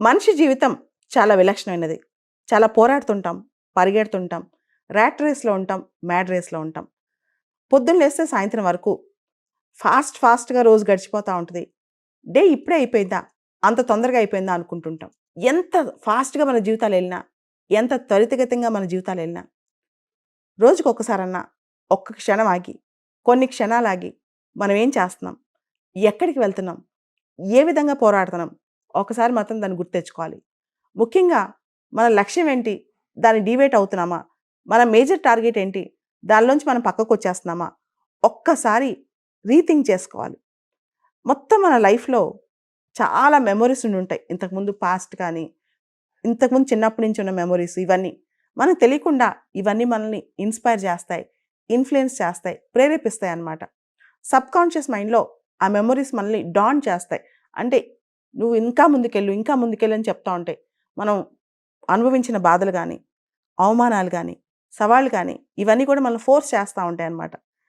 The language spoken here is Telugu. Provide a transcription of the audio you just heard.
మనిషి జీవితం చాలా విలక్షణమైనది. చాలా పోరాడుతుంటాం, పరిగెడుతుంటాం, ర్యాట్ రేస్‌లో ఉంటాం, మ్యాడ్ రేస్‌లో ఉంటాం. పొద్దున్న లేస్తే సాయంత్రం వరకు ఫాస్ట్‌గా రోజు గడిచిపోతా ఉంటది. డే ఇప్పుడే అయిపోయిందా? అంత తొందరగా అయిపోయిందా? అనుకుంటుంటాం. ఎంత ఫాస్ట్‌గా మన జీవితాలెళ్ళినా, ఎంత త్వరితగతిగా మన జీవితాలెళ్ళినా, రోజుకొక్కసారన్నా ఒక్క క్షణం ఆగి, కొన్ని క్షణాలాగి మనం ఏం చేస్తున్నాం? ఎక్కడికి వెళ్తున్నాం? ఏ విధంగా పోరాడుతున్నాం? ఒకసారి మాత్రం దాన్ని గుర్తు తెచ్చుకోవాలి. ముఖ్యంగా మన లక్ష్యం ఏంటి? దాన్ని డీవియేట్ అవుతున్నామా? మన మేజర్ టార్గెట్ ఏంటి? దానిలోంచి మనం పక్కకొచ్చేస్తున్నామా? ఒక్కసారి రీథింక్ చేసుకోవాలి. మొత్తం మన లైఫ్‌లో చాలా మెమోరీస్ ఉండుంటాయి. ఇంతకుముందు పాస్ట్ కానీ, ఇంతకుముందు చిన్నప్పటి నుంచి ఉన్న మెమోరీస్ ఇవన్నీ. మనకు తెలియకుండా ఇవన్నీ మనల్ని ఇన్‌స్పైర్ చేస్తాయి, ఇన్‌ఫ్లుయెన్స్ చేస్తాయి, ప్రేరేపిస్తాయన్నమాట. సబ్‌కాన్షియస్ మైండ్‌లో ఆ మెమోరీస్ మనల్ని డాన్ చేస్తాయి. అంటే నువ్వు ఇంకా ముందుకెళ్ళు, ఇంకా ముందుకెళ్ళు అని చెప్తా ఉంటాయి. మనం అనుభవించిన బాధలు గాని, అవమానాలు గాని, సవాళ్ళు గాని ఇవన్నీ కూడా మనల్ని ఫోర్స్ చేస్తా ఉంటాయన్నమాట.